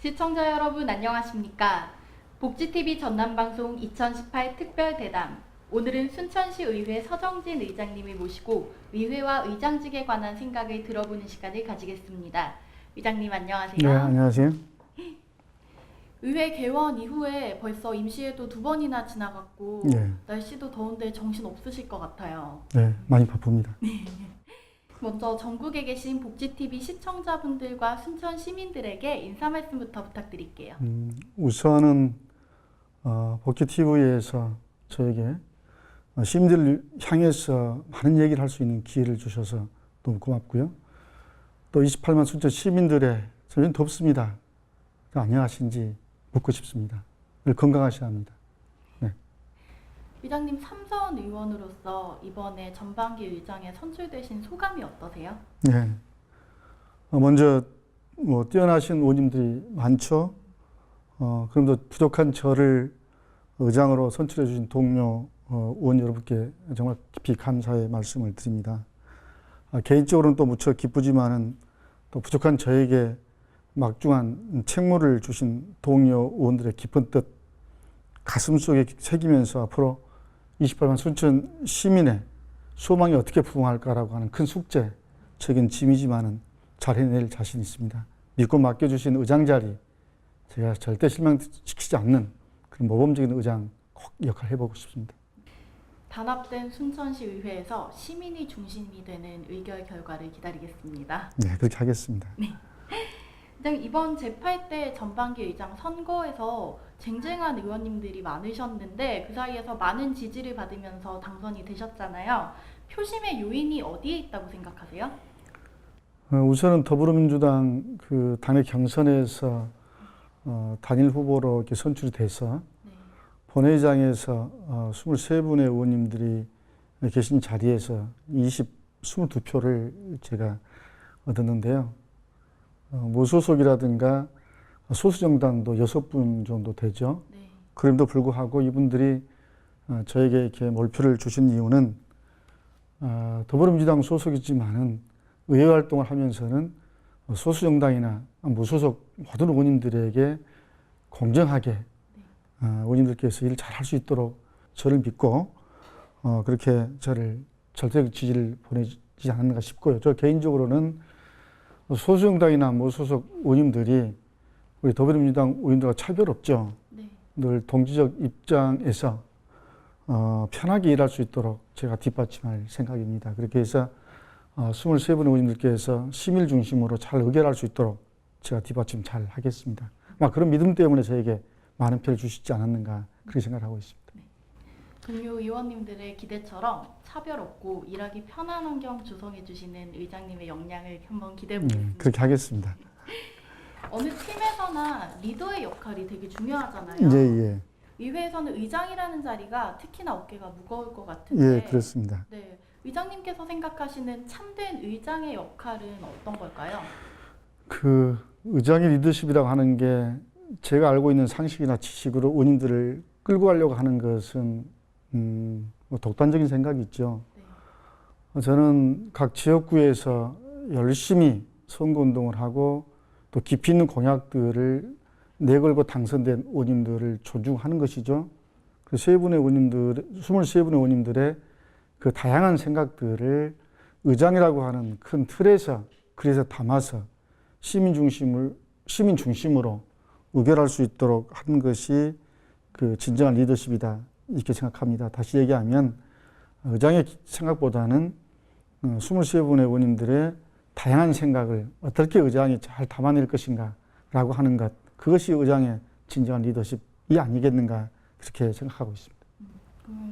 시청자 여러분 안녕하십니까? 복지TV 전남방송 2018 특별대담. 오늘은 순천시 의회 서정진 의장님을 모시고 의회와 의장직에 관한 생각을 들어보는 시간을 가지겠습니다. 의장님 안녕하세요. 네, 안녕하세요. 의회 개원 이후에 벌써 임시회도 2번이나 지나갔고 네. 날씨도 더운데 정신 없으실 것 같아요. 네, 많이 바쁩니다. 먼저 전국에 계신 복지TV 시청자분들과 순천 시민들에게 인사 말씀부터 부탁드릴게요. 우선은 복지TV에서 저에게 시민들을 향해서 많은 얘기를 할 수 있는 기회를 주셔서 너무 고맙고요. 또 28만 순천 시민들의 저는 덥습니다. 안녕하신지 묻고 싶습니다. 늘 건강하셔야 합니다. 네. 의장님 3선 의원으로서 이번에 전반기 의장에 선출되신 소감이 어떠세요? 네. 먼저 뛰어나신 의원님들이 많죠. 그럼도 부족한 저를 의장으로 선출해 주신 동료 의원 여러분께 정말 깊이 감사의 말씀을 드립니다. 개인적으로는 또 무척 기쁘지만은 또 부족한 저에게 막중한 책무를 주신 동료 의원들의 깊은 뜻 가슴속에 새기면서 앞으로 28만 순천 시민의 소망이 어떻게 부응할까라고 하는 큰 숙제적인 짐이지만은 잘 해낼 자신 있습니다. 믿고 맡겨주신 의장 자리 제가 절대 실망시키지 않는 그런 모범적인 의장 꼭 역할 해보고 싶습니다. 단합된 순천시 의회에서 시민이 중심이 되는 의결 결과를 기다리겠습니다. 네, 그렇게 하겠습니다. 네. 이번 제8대 전반기 의장 선거에서 쟁쟁한 의원님들이 많으셨는데 그 사이에서 많은 지지를 받으면서 당선이 되셨잖아요. 표심의 요인이 어디에 있다고 생각하세요? 우선은 더불어민주당 그 당내 경선에서 단일 후보로 이렇게 선출이 돼서 본회의장에서 23분의 의원님들이 계신 자리에서 22표를 제가 얻었는데요. 무소속이라든가 소수정당도 6분 정도 되죠. 네. 그럼에도 불구하고 이분들이 저에게 이렇게 몰표를 주신 이유는 더불어민주당 소속이지만은 의회 활동을 하면서는 소수정당이나 무소속 모든 의원님들에게 공정하게 의원님들께서 일을 잘 할 수 있도록 저를 믿고 그렇게 저를 절대적 지지를 보내지 않았는가 싶고요. 저 개인적으로는 소수정당이나 무소속 의원님들이 우리 더불어민주당 의원들과 차별 없죠. 네. 늘 동지적 입장에서 편하게 일할 수 있도록 제가 뒷받침할 생각입니다. 그렇게 해서 23분의 의원님들께서 시민 중심으로 잘 의결할 수 있도록 제가 뒷받침 잘 하겠습니다. 그런 믿음 때문에 저에게 많은 표를 주시지 않았는가 그렇게 생각하고 있습니다. 네. 동료 의원님들의 기대처럼 차별 없고 일하기 편한 환경 조성해 주시는 의장님의 역량을 한번 기대해 보겠습니다. 그렇게 하겠습니다. 어느 팀에서나 리더의 역할이 되게 중요하잖아요. 예. 의회에서는 의장이라는 자리가 특히나 어깨가 무거울 것 같은데. 예, 그렇습니다. 네, 의장님께서 생각하시는 참된 의장의 역할은 어떤 걸까요? 그 의장의 리더십이라고 하는 게 제가 알고 있는 상식이나 지식으로 의원님들을 끌고 가려고 하는 것은 독단적인 생각이 있죠. 네. 저는 각 지역구에서 열심히 선거운동을 하고 또 깊이 있는 공약들을 내걸고 당선된 의원님들을 존중하는 것이죠. 그 23분의 의원님들의 그 다양한 생각들을 의장이라고 하는 큰 틀에서 그래서 담아서 시민 중심으로 의결할 수 있도록 하는 것이 그 진정한 리더십이다 이렇게 생각합니다. 다시 얘기하면 의장의 생각보다는 23분의 의원님들의 다양한 생각을 어떻게 의장이 잘 담아낼 것인가 라고 하는 것, 그것이 의장의 진정한 리더십이 아니겠는가 그렇게 생각하고 있습니다.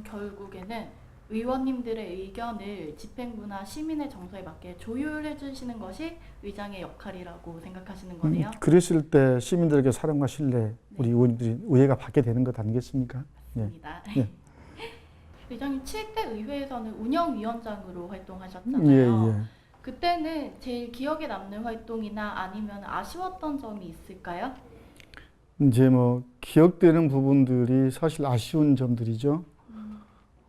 결국에는 의원님들의 의견을 집행부나 시민의 정서에 맞게 조율해 주시는 것이 의장의 역할이라고 생각하시는 거네요. 그랬을 때 시민들에게 사랑과 신뢰 우리 의원님들이 의회가 받게 되는 것 아니겠습니까? 맞습니다. 네. 의장님 7대 의회에서는 운영위원장으로 활동하셨잖아요. 예, 예. 그때는 제일 기억에 남는 활동이나 아니면 아쉬웠던 점이 있을까요? 이제 뭐 기억되는 부분들이 사실 아쉬운 점들이죠.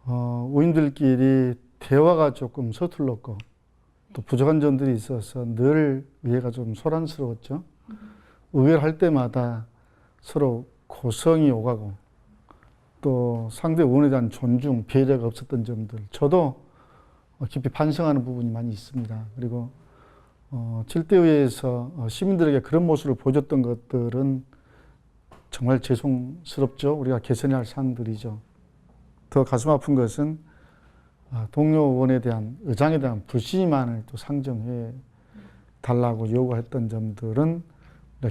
의원들끼리 대화가 조금 서툴렀고 또 부족한 점들이 있어서 늘 의회가 좀 소란스러웠죠. 의회를 할 때마다 서로 고성이 오가고 또 상대 의원에 대한 존중, 배려가 없었던 점들 저도 깊이 반성하는 부분이 많이 있습니다. 그리고 7대 의회에서 시민들에게 그런 모습을 보여줬던 것들은 정말 죄송스럽죠. 우리가 개선해야 할 사항들이죠. 더 가슴 아픈 것은 동료 의원에 대한 의장에 대한 불신임만을 또 상정해 달라고 요구했던 점들은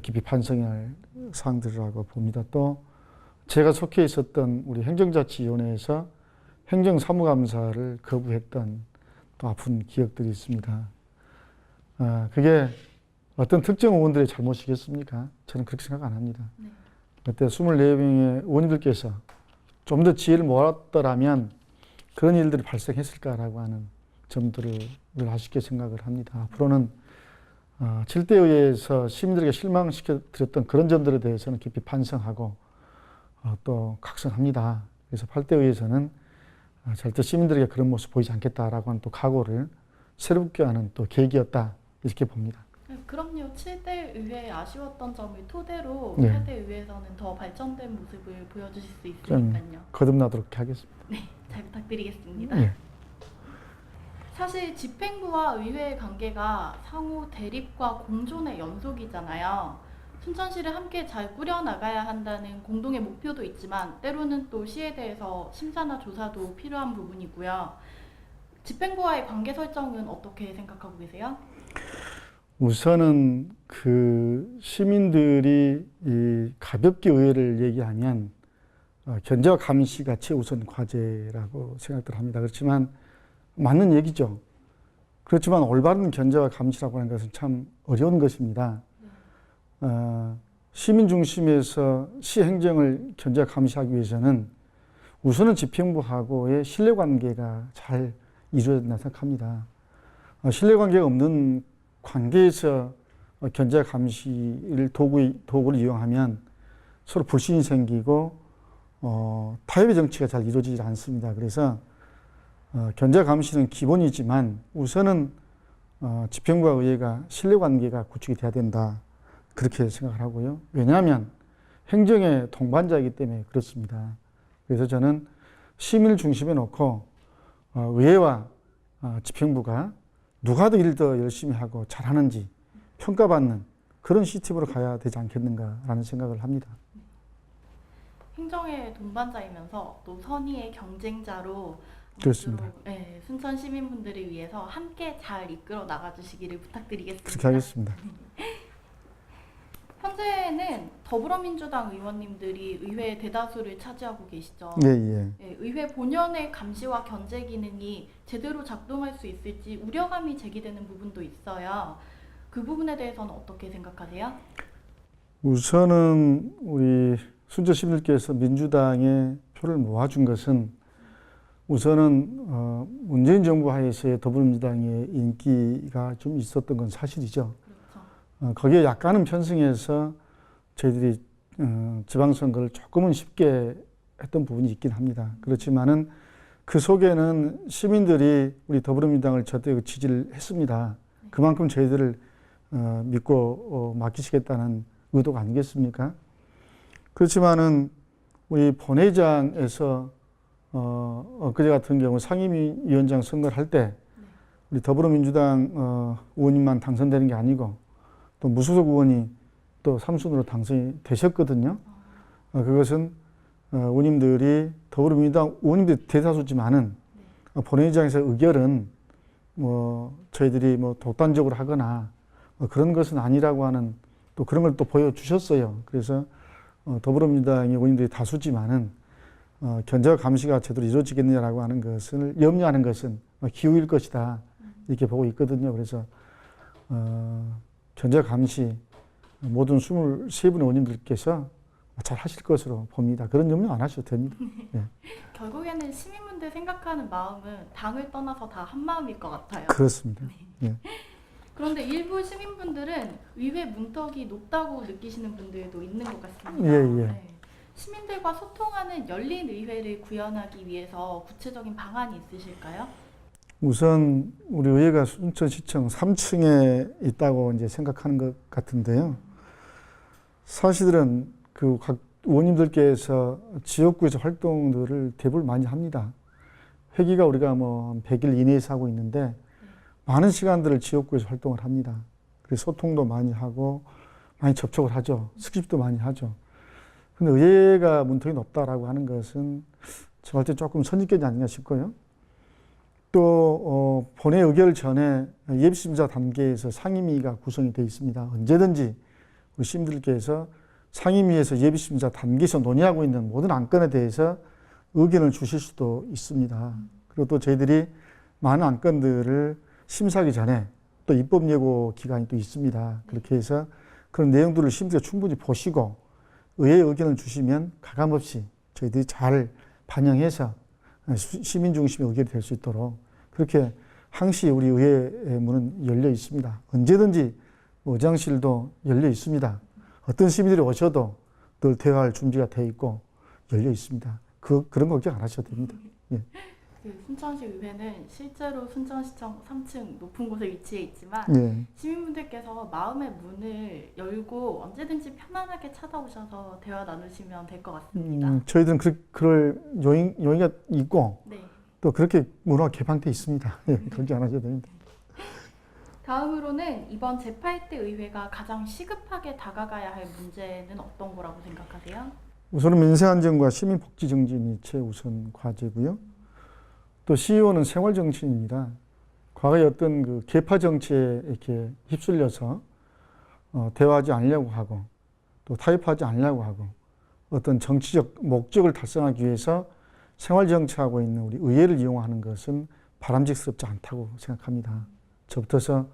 깊이 반성해야 할 사항들이라고 봅니다. 또 제가 속해 있었던 우리 행정자치위원회에서 행정사무감사를 거부했던 또 아픈 기억들이 있습니다. 그게 어떤 특정 의원들의 잘못이겠습니까? 저는 그렇게 생각 안 합니다. 네. 그때 24명의 의원님들께서 좀 더 지혜를 모았더라면 그런 일들이 발생했을까라고 하는 점들을 늘 아쉽게 생각을 합니다. 앞으로는 7대 의회에서 시민들에게 실망시켜 드렸던 그런 점들에 대해서는 깊이 반성하고 또 각성합니다. 그래서 8대 의회에서는 절대 시민들에게 그런 모습 보이지 않겠다라고 하는 또 각오를 새롭게 하는 또 계기였다 이렇게 봅니다. 그럼요. 7대 의회에 아쉬웠던 점을 토대로 네. 8대 의회에서는 더 발전된 모습을 보여주실 수 있으니까요. 거듭나도록 하겠습니다. 네, 잘 부탁드리겠습니다. 네. 사실 집행부와 의회의 관계가 상호 대립과 공존의 연속이잖아요. 순천시를 함께 잘 꾸려나가야 한다는 공동의 목표도 있지만 때로는 또 시에 대해서 심사나 조사도 필요한 부분이고요. 집행부와의 관계 설정은 어떻게 생각하고 계세요? 우선은 그 시민들이 이 가볍게 의회를 얘기하면 견제와 감시가 최우선 과제라고 생각들 합니다. 그렇지만 맞는 얘기죠. 그렇지만 올바른 견제와 감시라고 하는 것은 참 어려운 것입니다. 시민 중심에서 시 행정을 견제와 감시하기 위해서는 우선은 집행부하고의 신뢰관계가 잘 이루어야 된다고 생각합니다. 신뢰관계가 없는 관계에서 견제와 감시를 도구를 이용하면 서로 불신이 생기고 타협의 정치가 잘 이루어지지 않습니다. 그래서 견제와 감시는 기본이지만 우선은 집행부와 의회가 신뢰관계가 구축이 돼야 된다. 그렇게 생각을 하고요. 왜냐하면 행정의 동반자이기 때문에 그렇습니다. 그래서 저는 시민을 중심에 놓고 의회와 집행부가 누가 더 일을 더 열심히 하고 잘하는지 평가받는 그런 시스템으로 가야 되지 않겠는가라는 생각을 합니다. 행정의 동반자이면서 또 선의의 경쟁자로 그렇습니다. 네, 순천 시민분들을 위해서 함께 잘 이끌어 나가주시기를 부탁드리겠습니다. 그렇게 하겠습니다. 현재는 더불어민주당 의원님들이 의회 대다수를 차지하고 계시죠. 예, 예. 네, 의회 본연의 감시와 견제 기능이 제대로 작동할 수 있을지 우려감이 제기되는 부분도 있어요. 그 부분에 대해서는 어떻게 생각하세요? 우선은 우리 순천 시민들께서 민주당에 표를 모아준 것은 우선은 문재인 정부 하에서의 더불어민주당의 인기가 좀 있었던 건 사실이죠. 그렇죠. 거기에 약간은 편승해서 저희들이 지방선거를 조금은 쉽게 했던 부분이 있긴 합니다. 그렇지만은 그 속에는 시민들이 우리 더불어민주당을 저때 지지를 했습니다. 그만큼 저희들을 믿고 맡기시겠다는 의도가 아니겠습니까? 그렇지만은 우리 본회의장에서 엊그제 같은 경우 상임위원장 선거를 할 때 우리 더불어민주당 의원님만 당선되는 게 아니고 또 무소속 의원이 또 3순으로 당선이 되셨거든요. 그것은 의원님들이 더불어민주당 의원님들이 대다수지만은 본회의장에서 의결은 뭐 저희들이 뭐 독단적으로 하거나 그런 것은 아니라고 하는 또 그런 걸 또 보여주셨어요. 그래서 더불어민주당의 의원님들이 다수지만은 견제와 감시가 제대로 이루어지겠느냐라고 하는 것을 염려하는 것은 기우일 것이다 이렇게 보고 있거든요. 그래서 견제와 감시 모든 23분의 의원님들께서 잘 하실 것으로 봅니다. 그런 염려 안 하셔도 됩니다. 예. 결국에는 시민분들 생각하는 마음은 당을 떠나서 다 한 마음일 것 같아요. 그렇습니다. 예. 그런데 일부 시민분들은 의회 문턱이 높다고 느끼시는 분들도 있는 것 같습니다. 예, 예. 네. 시민들과 소통하는 열린 의회를 구현하기 위해서 구체적인 방안이 있으실까요? 우선 우리 의회가 순천시청 3층에 있다고 이제 생각하는 것 같은데요. 사실은 그 각 의원님들께서 지역구에서 활동들을 대부분 많이 합니다. 회기가 우리가 뭐 100일 이내에서 하고 있는데 많은 시간들을 지역구에서 활동을 합니다. 그래서 소통도 많이 하고 많이 접촉을 하죠. 스킵도 많이 하죠. 근데 의회가 문턱이 높다라고 하는 것은 제가 볼 때 조금 선입견이 아닌가 싶고요. 또 본회 의결 전에 예비심사 단계에서 상임위가 구성이 되어 있습니다. 언제든지 우리 시민들께서 상임위에서 예비심사 단계에서 논의하고 있는 모든 안건에 대해서 의견을 주실 수도 있습니다. 그리고 또 저희들이 많은 안건들을 심사하기 전에 또 입법 예고 기간이 또 있습니다. 그렇게 해서 그런 내용들을 시민들이 충분히 보시고 의회의 의견을 주시면 가감없이 저희들이 잘 반영해서 시민 중심의 의견이 될 수 있도록 그렇게 항시 우리 의회의 문은 열려 있습니다. 언제든지 의장실도 열려 있습니다. 어떤 시민들이 오셔도 늘 대화할 준비가 되어 있고 열려 있습니다. 그런 걱정 안 하셔도 됩니다. 예. 순천시 의회는 실제로 순천시청 3층 높은 곳에 위치해 있지만 예. 시민분들께서 마음의 문을 열고 언제든지 편안하게 찾아오셔서 대화 나누시면 될 것 같습니다. 저희들은 그럴 용의가 있고 네. 또 그렇게 문화가 개방되어 있습니다. 예, 그렇게 안 하셔도 됩니다. 다음으로는 이번 제8대 의회가 가장 시급하게 다가가야 할 문제는 어떤 거라고 생각하세요? 우선은 민생안정과 시민복지 정진이 최우선 과제고요. 또 CEO는 생활정치인입니다. 과거에 어떤 그 계파 정치에 이렇게 휩쓸려서 대화하지 않으려고 하고 또 타협하지 않으려고 하고 어떤 정치적 목적을 달성하기 위해서 생활정치하고 있는 우리 의회를 이용하는 것은 바람직스럽지 않다고 생각합니다. 저부터서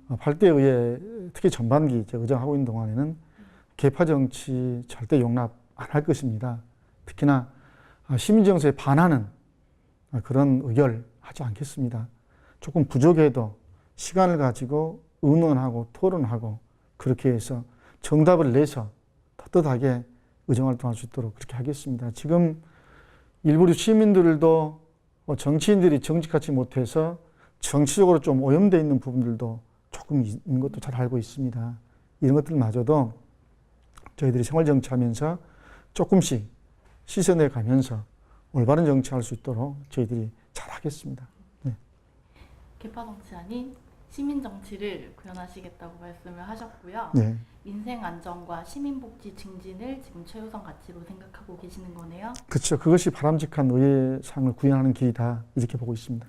8대 의회 특히 전반기 제가 의장하고 있는 동안에는 계파 정치 절대 용납 안 할 것입니다. 특히나 시민정서에 반하는 그런 의결 하지 않겠습니다. 조금 부족해도 시간을 가지고 의논하고 토론하고 그렇게 해서 정답을 내서 떳떳하게 의정활동할 수 있도록 그렇게 하겠습니다. 지금 일부 시민들도 정치인들이 정직하지 못해서 정치적으로 좀 오염되어 있는 부분들도 조금 있는 것도 잘 알고 있습니다. 이런 것들마저도 저희들이 생활정치하면서 조금씩 씻어내 가면서 올바른 정치할 수 있도록 저희들이 잘하겠습니다. 네. 계파 정치 아닌 시민 정치를 구현하시겠다고 말씀을 하셨고요. 네. 민생 안정과 시민 복지 증진을 지금 최우선 가치로 생각하고 계시는 거네요. 그렇죠. 그것이 바람직한 의회상을 구현하는 길이다 이렇게 보고 있습니다.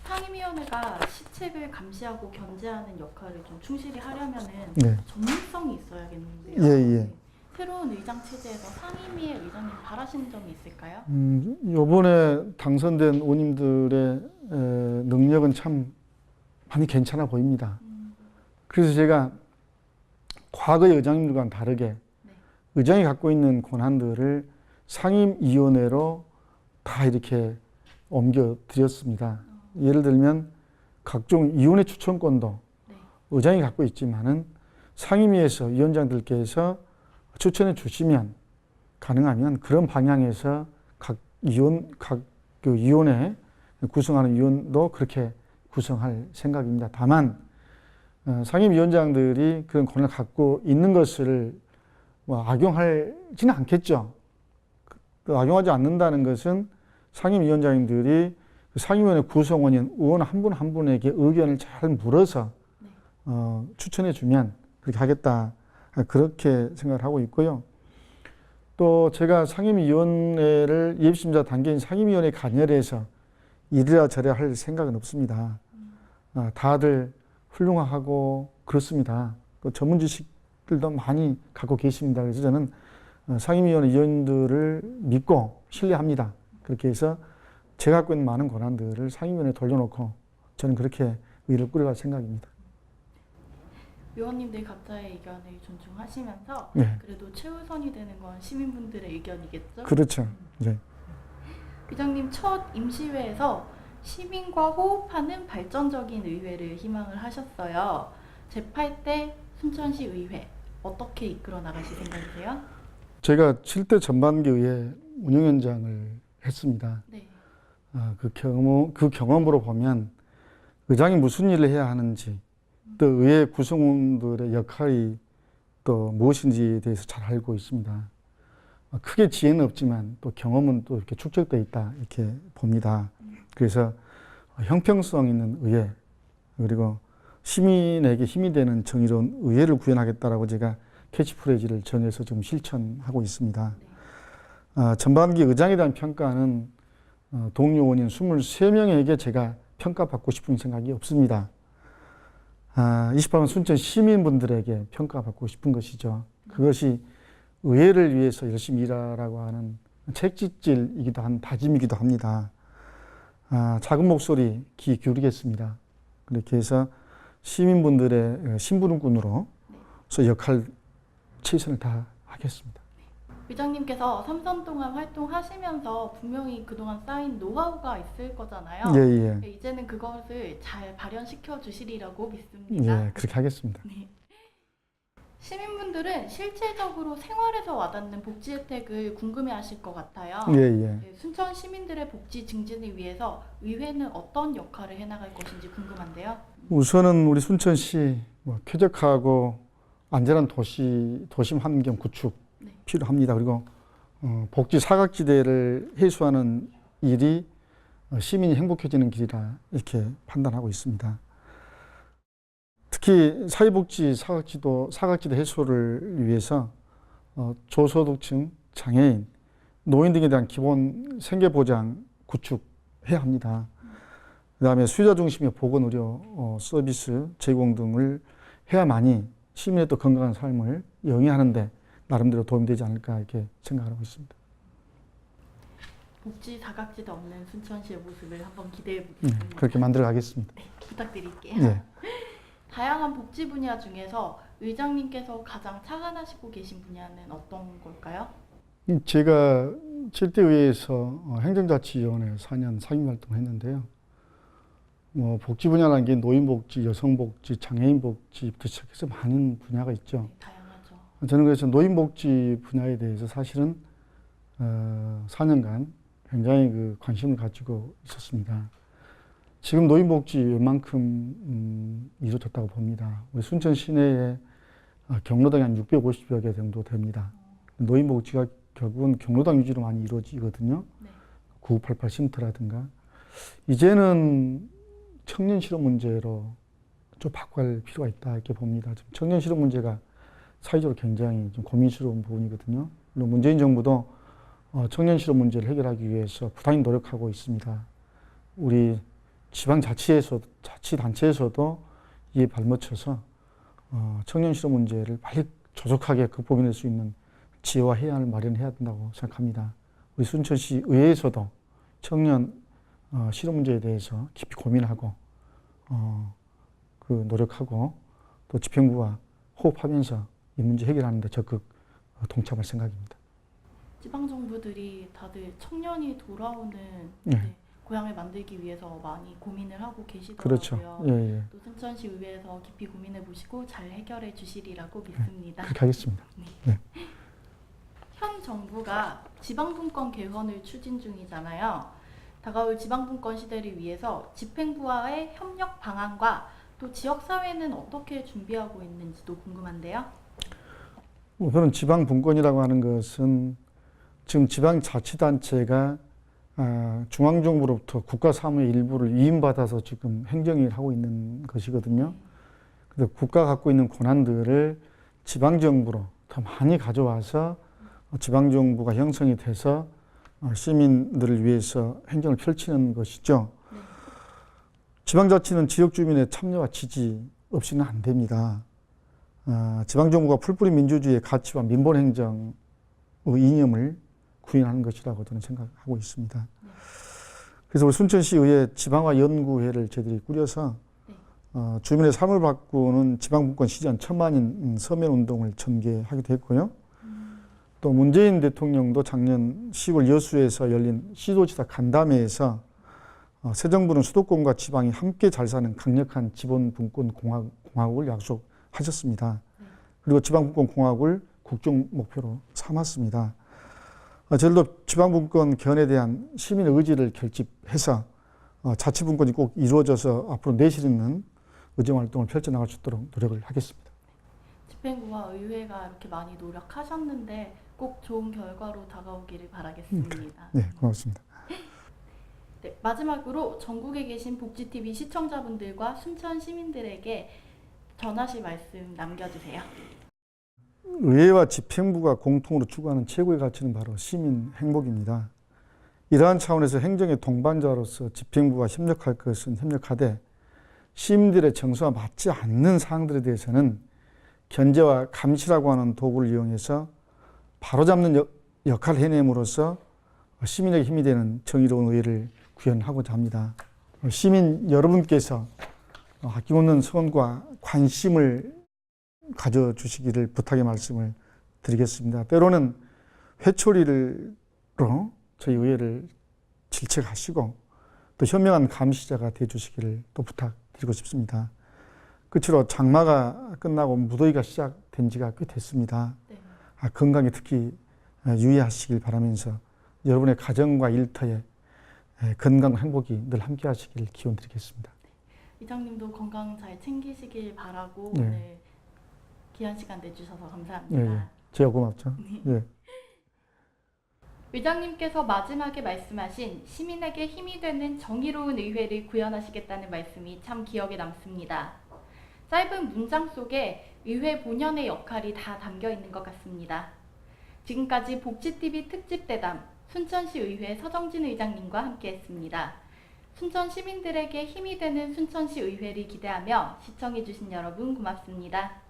상임위원회가 시책을 감시하고 견제하는 역할을 좀 충실히 하려면은 네. 전문성이 있어야겠는데요. 예, 예. 새로운 의장 체제에서 상임위의 의장님 바라시는 점이 있을까요? 이번에 당선된 의원님들의 능력은 참 많이 괜찮아 보입니다. 그래서 제가 과거의 의장님들과는 다르게 의장이 갖고 있는 권한들을 상임위원회로 다 이렇게 옮겨드렸습니다. 예를 들면 각종 위원회 추천권도 의장이 갖고 있지만은 상임위에서 위원장들께서 추천해 주시면 가능하면 그런 방향에서 각 그 위원회 구성하는 위원도 그렇게 구성할 생각입니다. 다만 상임위원장들이 그런 권한을 갖고 있는 것을 뭐 악용하지는 않겠죠. 악용하지 않는다는 것은 상임위원장님들이 상임위원회 구성원인 의원 한 분 한 분에게 의견을 잘 물어서 추천해 주면 그렇게 하겠다. 그렇게 생각을 하고 있고요. 또 제가 상임위원회를 예비심사 단계인 상임위원회 관여해서 이래라 저래라 할 생각은 없습니다. 다들 훌륭하고 그렇습니다. 또 전문 지식들도 많이 갖고 계십니다. 그래서 저는 상임위원회 위원들을 믿고 신뢰합니다. 그렇게 해서 제가 갖고 있는 많은 권한들을 상임위원회에 돌려놓고 저는 그렇게 의를 꾸려갈 생각입니다. 의원님들 각자의 의견을 존중하시면서 네, 그래도 최우선이 되는 건 시민분들의 의견이겠죠? 그렇죠. 네. 의장님 첫 임시회에서 시민과 호흡하는 발전적인 의회를 희망을 하셨어요. 제8대 순천시 의회 어떻게 이끌어 나가실 생각이세요? 제가 7대 전반기 의회 운영위원장을 했습니다. 네. 그 경험으로 보면 의장이 무슨 일을 해야 하는지 또 의회 구성원들의 역할이 또 무엇인지에 대해서 잘 알고 있습니다. 크게 지혜는 없지만 또 경험은 또 이렇게 축적되어 있다 이렇게 봅니다. 그래서 형평성 있는 의회 그리고 시민에게 힘이 되는 정의로운 의회를 구현하겠다라고 제가 캐치프레이즈를 정해서 좀 실천하고 있습니다. 전반기 의장에 대한 평가는 동료 의원인 23명에게 제가 평가받고 싶은 생각이 없습니다. 28만 순천 시민분들에게 평가받고 싶은 것이죠. 그것이 의회를 위해서 열심히 일하라고 하는 책짓질이기도 한 다짐이기도 합니다. 작은 목소리 귀 기울이겠습니다. 그렇게 해서 시민분들의 심부름꾼으로서 역할 최선을 다하겠습니다. 의장님께서 3선 동안 활동하시면서 분명히 그동안 쌓인 노하우가 있을 거잖아요. 예, 예. 이제는 그것을 잘 발현시켜 주시리라고 믿습니다. 예, 그렇게 하겠습니다. 네. 시민분들은 실질적으로 생활에서 와닿는 복지 혜택을 궁금해하실 것 같아요. 예, 예. 네, 순천 시민들의 복지 증진을 위해서 의회는 어떤 역할을 해나갈 것인지 궁금한데요. 우선은 우리 순천시 쾌적하고 안전한 도심 환경 구축 네. 필요합니다. 그리고 복지 사각지대를 해소하는 일이 시민이 행복해지는 길이라 이렇게 판단하고 있습니다. 특히 사회복지 사각지대 해소를 위해서 저소득층, 장애인, 노인 등에 대한 기본 생계보장 구축해야 합니다. 그다음에 수요자 중심의 보건의료 서비스 제공 등을 해야만이 시민의 또 건강한 삶을 영위하는데 나름대로 도움이 되지 않을까 이렇게 생각하고 있습니다. 복지 사각지대 없는 순천시의 모습을 한번 기대해 보겠습니다. 그렇게 만들어 가겠습니다. 네, 부탁드릴게요. 네. 다양한 복지 분야 중에서 의장님께서 가장 착안하시고 계신 분야는 어떤 걸까요? 제가 7대 의회에서 행정자치위원회 4년 상임활동을 했는데요. 복지 분야라는 게 노인복지, 여성복지, 장애인복지부터 시작해서 많은 분야가 있죠. 네, 다양하죠. 저는 그래서 노인복지 분야에 대해서 사실은 4년간 굉장히 관심을 가지고 있었습니다. 지금 노인복지 웬만큼 이루어졌다고 봅니다. 우리 순천 시내에 경로당이 한 650여 개 정도 됩니다. 노인복지가 결국은 경로당 위주로 많이 이루어지거든요. 네. 9988 쉼터라든가. 이제는 청년 실업 문제로 좀 바꿔갈 필요가 있다 이렇게 봅니다. 지금 청년 실업 문제가 사회적으로 굉장히 좀 고민스러운 부분이거든요. 물론 문재인 정부도 청년 실업 문제를 해결하기 위해서 부단히 노력하고 있습니다. 우리 자치단체에서도 이에 발맞춰서 청년 실업 문제를 빨리 조속하게 극복해낼 수 있는 지혜와 해안을 마련해야 된다고 생각합니다. 우리 순천시 의회에서도 청년 실업 문제에 대해서 깊이 고민하고 노력하고 또 집행부와 호흡하면서 이 문제 해결하는 데 적극 동참할 생각입니다. 지방 정부들이 다들 청년이 돌아오는 네. 고향을 만들기 위해서 많이 고민을 하고 계시더라고요. 그렇죠. 예, 예. 또 순천시 의회에서 깊이 고민해 보시고 잘 해결해 주시리라고 믿습니다. 그렇게 하겠습니다. 현 정부가 지방분권 개헌을 추진 중이잖아요. 다가올 지방분권 시대를 위해서 집행부와의 협력 방안과 또 지역사회는 어떻게 준비하고 있는지도 궁금한데요. 우선은 지방분권이라고 하는 것은 지금 지방자치단체가 중앙정부로부터 국가사무의 일부를 위임받아서 지금 행정을 하고 있는 것이거든요. 그래서 국가가 갖고 있는 권한들을 지방정부로 더 많이 가져와서 지방정부가 형성이 돼서 시민들을 위해서 행정을 펼치는 것이죠. 네. 지방자치는 지역주민의 참여와 지지 없이는 안 됩니다. 지방정부가 풀뿌리 민주주의의 가치와 민본행정의 이념을 구현하는 것이라고 저는 생각하고 있습니다. 그래서 우리 순천시 의회 지방화 연구회를 저희들이 꾸려서 주민의 삶을 바꾸는 지방분권 시전 1,000만인 서면운동을 전개하기도 했고요. 또 문재인 대통령도 작년 10월 여수에서 열린 시도지사 간담회에서 새 정부는 수도권과 지방이 함께 잘 사는 강력한 지방분권 공화국을 약속하셨습니다. 그리고 지방분권 공화국을 국정 목표로 삼았습니다. 저희도 지방분권 개헌에 대한 시민의 의지를 결집해서 자치분권이 꼭 이루어져서 앞으로 내실 있는 의정활동을 펼쳐나갈 수 있도록 노력을 하겠습니다. 집행부와 의회가 이렇게 많이 노력하셨는데 꼭 좋은 결과로 다가오기를 바라겠습니다. 네, 고맙습니다. 네, 마지막으로 전국에 계신 복지TV 시청자분들과 순천 시민들에게 전하실 말씀 남겨주세요. 의회와 집행부가 공통으로 추구하는 최고의 가치는 바로 시민 행복입니다. 이러한 차원에서 행정의 동반자로서 집행부와 협력할 것은 협력하되 시민들의 정서와 맞지 않는 사항들에 대해서는 견제와 감시라고 하는 도구를 이용해서 바로잡는 역할을 해냄으로써 시민에게 힘이 되는 정의로운 의회를 구현하고자 합니다. 시민 여러분께서 아낌없는 성원과 관심을 가져주시기를 부탁의 말씀을 드리겠습니다. 때로는 회초리로 저희 의회를 질책하시고 또 현명한 감시자가 되어주시기를 또 부탁드리고 싶습니다. 끝으로 장마가 끝나고 무더위가 시작된 지가 꽤 됐습니다. 네. 건강에 특히 유의하시길 바라면서 여러분의 가정과 일터에 건강 행복이 늘 함께 하시길 기원드리겠습니다. 이장님도 건강 잘 챙기시길 바라고 네. 오늘 귀한 시간 내주셔서 감사합니다. 예, 제가 고맙죠. 예. 의장님께서 마지막에 말씀하신 시민에게 힘이 되는 정의로운 의회를 구현하시겠다는 말씀이 참 기억에 남습니다. 짧은 문장 속에 의회 본연의 역할이 다 담겨 있는 것 같습니다. 지금까지 복지TV 특집대담 순천시 의회 서정진 의장님과 함께했습니다. 순천 시민들에게 힘이 되는 순천시 의회를 기대하며 시청해주신 여러분 고맙습니다.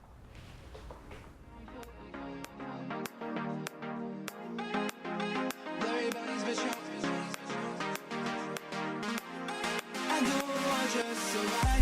I know I just survived.